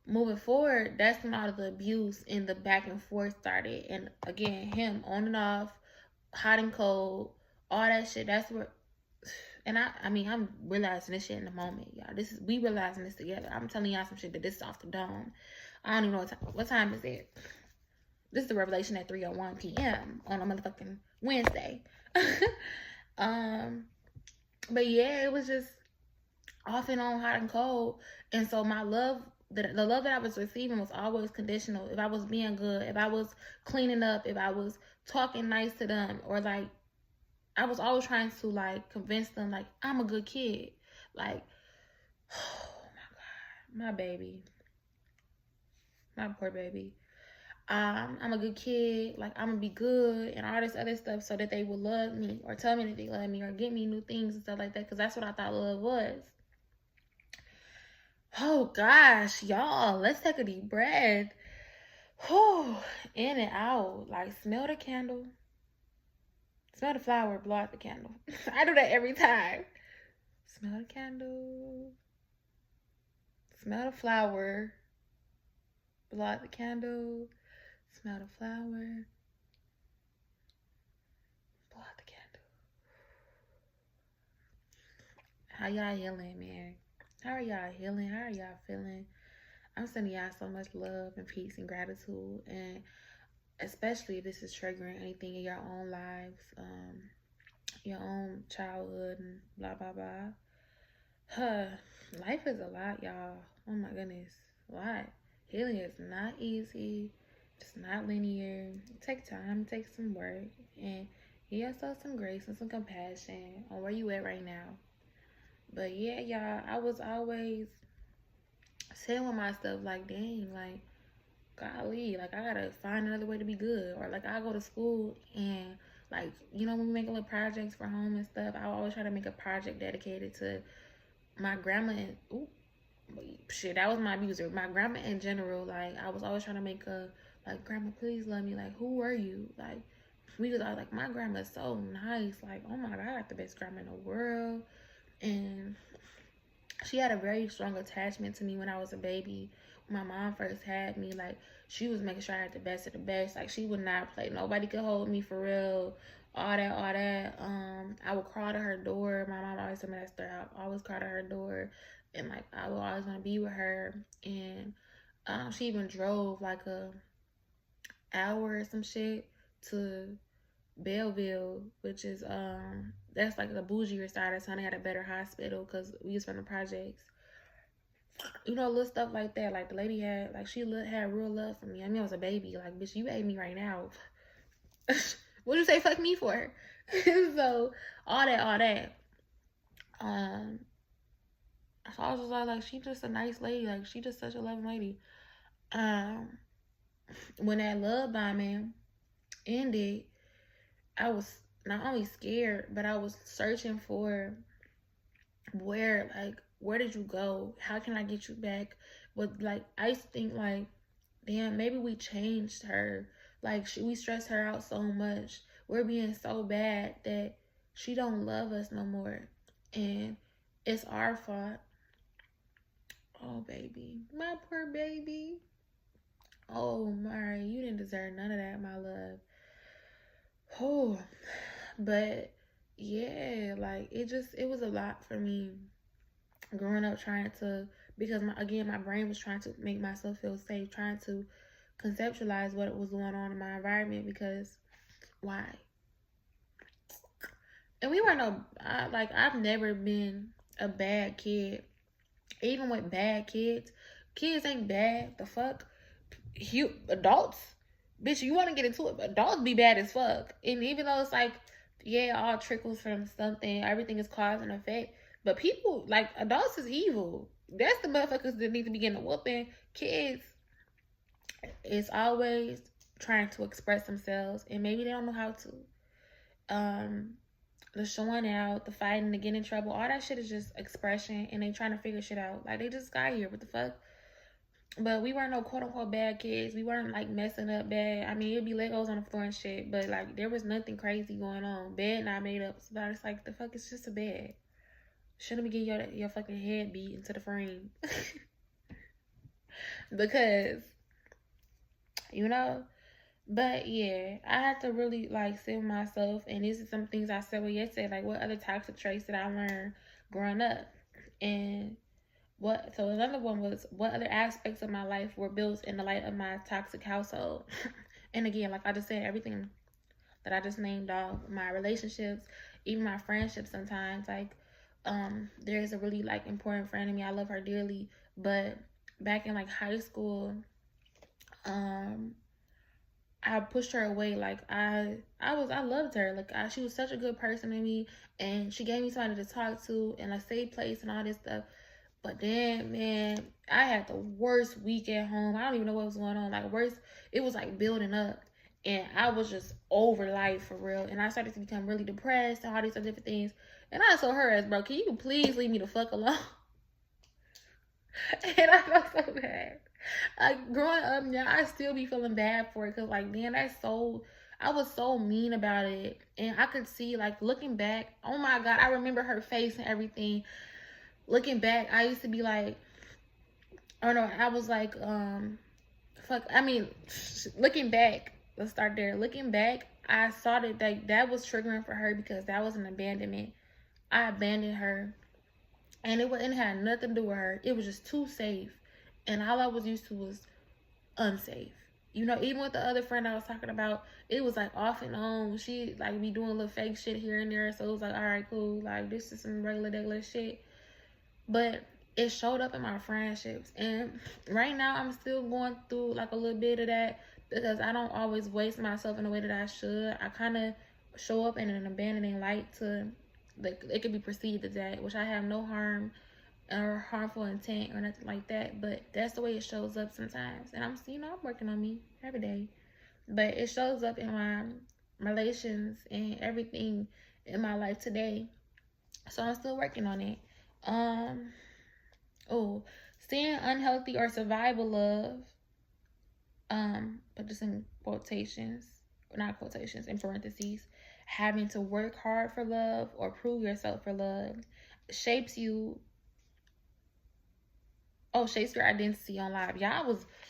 moving forward, that's when all of the abuse and the back and forth started. And again, him on and off, hot and cold, all that shit. That's where, and I mean, I'm realizing this shit in the moment, y'all. We realizing this together. I'm telling y'all some shit that this is off the dome. I don't even know what time is it. This is the revelation at 3:01 p.m. on a motherfucking Wednesday. But yeah, it was just off and on, hot and cold. And so my love, the love that I was receiving was always conditional. If I was being good, if I was cleaning up, if I was talking nice to them, or like I was always trying to like convince them like I'm a good kid. Like, oh my God, my baby, my poor baby. I'm a good kid, like I'm gonna be good and all this other stuff so that they will love me or tell me that they love me or get me new things and stuff like that, because that's what I thought love was. Oh gosh, y'all, let's take a deep breath. Whew, in and out. Like, smell the candle, smell the flower, blow out the candle. I do that every time. Smell the candle, smell the flower, blow out the candle. Smell the flower. Blow out the candle. How y'all healing, man? How are y'all healing? How are y'all feeling? I'm sending y'all so much love and peace and gratitude. And especially if this is triggering anything in your own lives, your own childhood and blah, blah, blah. Life is a lot, y'all. Oh my goodness. A lot. Healing is not easy. It's not linear. It takes time. It takes some work. And give yourself some grace and some compassion on where you at right now. But yeah, y'all, I was always saying with myself, like, dang, like, golly, like, I gotta find another way to be good. Or, like, I go to school and, like, you know, when we make little projects for home and stuff, I always try to make a project dedicated to my grandma and, ooh, shit, that was my abuser. My grandma in general, like, I was always trying to make a, like, grandma, please love me. Like, who are you? Like, we was all like, my grandma's so nice. Like, oh my God, I got the best grandma in the world. And she had a very strong attachment to me when I was a baby. When my mom first had me, like, she was making sure I had the best of the best. Like, she would not play. Nobody could hold me for real. All that. I would crawl to her door. My mom always told me that story. I always crawl to her door. And, like, I would always want to be with her. And she even drove, like, a hour or some shit to Belleville, which is, that's, like, the bougier side of town. They had a better hospital because we was from the projects. You know, little stuff like that. Like, the lady had, like, she had real love for me. I mean, I was a baby. Like, bitch, you ate me right now. What'd you say fuck me for? So, all that. So I was just like, she's just a nice lady. Like, she just such a loving lady. When that love bombing ended, I was not only scared, but I was searching for where did you go? How can I get you back? But, like, I used to think, like, damn, maybe we changed her. Like, we stressed her out so much. We're being so bad that she don't love us no more. And it's our fault. Oh, baby. My poor baby. Oh, Mari, you didn't deserve none of that, my love. Oh, but yeah, like, it was a lot for me growing up, trying to, because my brain was trying to make myself feel safe, trying to conceptualize what was going on in my environment, because why? And we weren't I've never been a bad kid. Even with bad kids ain't bad. The fuck? Adults, bitch, you want to get into it, but adults be bad as fuck. And even though it's like, yeah, all trickles from something, everything is cause and effect, but people, like, adults is evil. That's the motherfuckers that need to be getting a whooping. Kids is always trying to express themselves, and maybe they don't know how to. The showing out, the fighting, the getting in trouble, all that shit is just expression, and they trying to figure shit out. Like, they just got here, what the fuck? But we weren't no quote-unquote bad kids. We weren't, like, messing up bad. I mean, it'd be Legos on the floor and shit, but, like, there was nothing crazy going on. Bed not made up. So it's like, the fuck, it's just a bed. Shouldn't be getting your fucking head beat into the frame. Because, you know, But yeah, I had to really like sit with myself, and this is some things I said with yesterday, like what other toxic traits did I learn growing up, and what. So another one was what other aspects of my life were built in the light of my toxic household. And again, like I just said, everything that I just named off, my relationships, even my friendships. Sometimes, like, there's a really like important friend of me. I love her dearly, but back in like high school, um I pushed her away. Like I loved her. Like she was such a good person to me, and she gave me somebody to talk to and a safe place and all this stuff. But then, man, I had the worst week at home. I don't even know what was going on. Like worst, it was like building up, and I was just over life for real. And I started to become really depressed and all these other different things. And I told her, as bro, can you please leave me the fuck alone? And I felt so bad. Like growing up now, I still be feeling bad for it because like man, I was so mean about it, and I could see like looking back. Oh my god, I remember her face and everything. Looking back, I used to be like, oh no, I was like, fuck. I mean, looking back, let's start there. Looking back, I saw that was triggering for her because that was an abandonment. I abandoned her, and it had nothing to do with her. It was just too safe, and all I was used to was unsafe. You know, even with the other friend I was talking about, it was like off and on. She like be doing little fake shit here and there. So it was like, all right, cool. Like this is some regular shit. But it showed up in my friendships. And right now I'm still going through like a little bit of that because I don't always waste myself in the way that I should. I kind of show up in an abandoning light to like it could be perceived as that, which I have no harm or harmful intent or nothing like that, but that's the way it shows up sometimes. And I'm working on me every day, but it shows up in my relations and everything in my life today. So I'm still working on it. Oh, seeing unhealthy or survival love, but just in quotations, not quotations, in parentheses, having to work hard for love or prove yourself for love shapes you. Oh, shapes your identity on love. Yeah,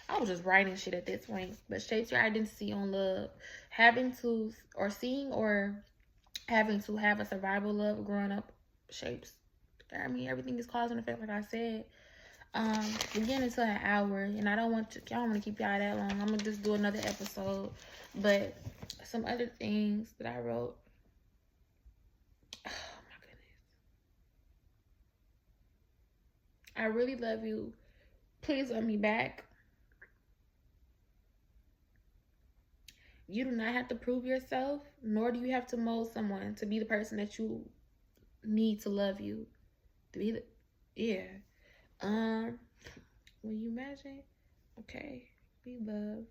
I was just writing shit at this point. But shapes your identity on love. Having to or seeing or having to have a survival love growing up shapes. I mean, everything is cause and effect, like I said. We're getting into an hour, and I don't want to keep y'all that long. I'm gonna just do another episode. But some other things that I wrote. Oh my goodness. I really love you. Please love me back. You do not have to prove yourself, nor do you have to mold someone to be the person that you need to love you. To be the, yeah. Will you imagine? Okay, be loved.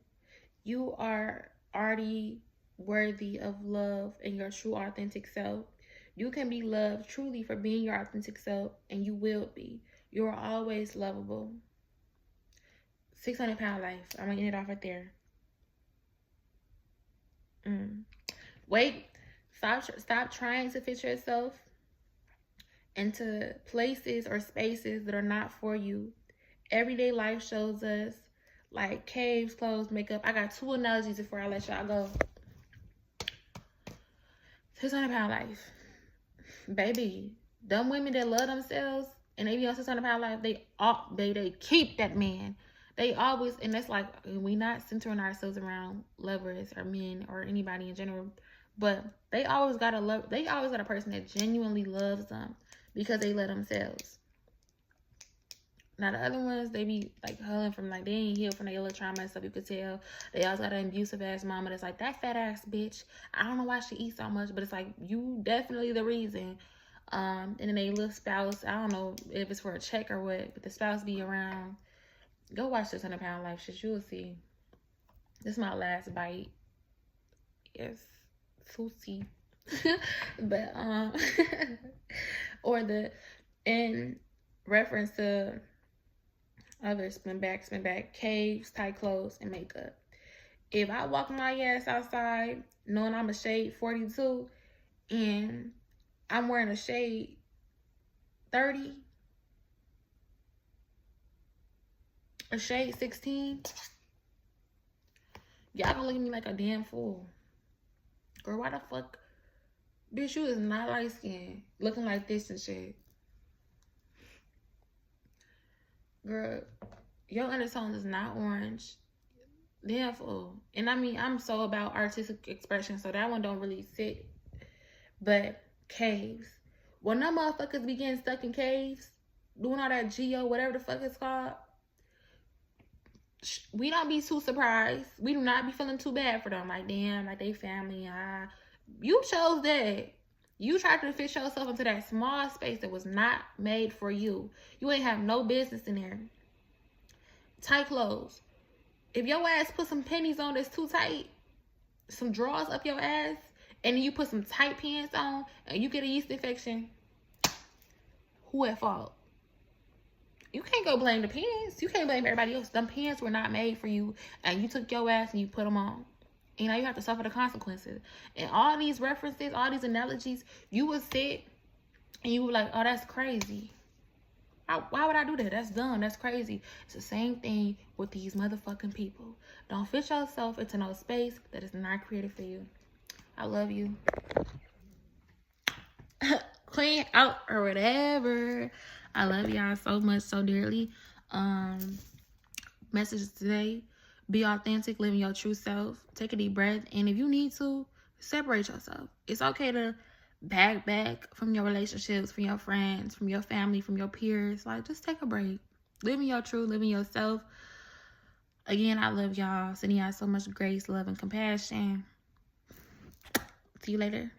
You are already worthy of love and your true authentic self. You can be loved truly for being your authentic self, and you will be. You are always lovable. 600-pound life. I'm gonna end it off right there. Wait. Stop trying to fit yourself into places or spaces that are not for you. Everyday life shows us like caves, clothes, makeup. I got 2 analogies before I let y'all go. 600-pound life. Baby, dumb women that love themselves and they be on 600-pound life, they keep that man. They always, and that's like, we not centering ourselves around lovers or men or anybody in general, but they always got a person that genuinely loves them because they love themselves. Now the other ones, they be like hurling from like they ain't healed from their little trauma and stuff. You could tell they also got an abusive ass mama that's like, that fat ass bitch, I don't know why she eats so much, but it's like, you definitely the reason. And then they little spouse, I don't know if it's for a check or what, but the spouse be around. Go watch 600-pound life shit. You'll see. This is my last bite. Yes, sushi. But or in reference to other spin back, caves, tight clothes, and makeup. If I walk my ass outside knowing I'm a shade 42 and I'm wearing a shade 30, a shade 16, Y'all gonna look at me like a damn fool. Girl, why the fuck? Bitch, you is not light skinned. Looking like this and shit. Girl, your undertone is not orange. Damn fool. And I mean, I'm so about artistic expression, so that one don't really fit. But caves. When them motherfuckers be getting stuck in caves, doing all that geo, whatever the fuck it's called, we don't be too surprised. We do not be feeling too bad for them. Like, damn, like they family. You chose that. You tried to fit yourself into that small space that was not made for you. You ain't have no business in there. Tight clothes. If your ass put some pennies on that's too tight, some drawers up your ass, and then you put some tight pants on, and you get a yeast infection, who at fault? You can't go blame the pants. You can't blame everybody else. Them pants were not made for you, and you took your ass and you put them on. And now you have to suffer the consequences. And all these references, all these analogies, you would sit and you would be like, oh, that's crazy. Why would I do that? That's dumb. That's crazy. It's the same thing with these motherfucking people. Don't fit yourself into no space that is not created for you. I love you. Clean out or whatever. I love y'all so much, so dearly. Message today. Be authentic, live in your true self. Take a deep breath. And if you need to, separate yourself. It's okay to back from your relationships, from your friends, from your family, from your peers. Like, just take a break. Live in your truth, live in yourself. Again, I love y'all. Sending y'all so much grace, love, and compassion. See you later.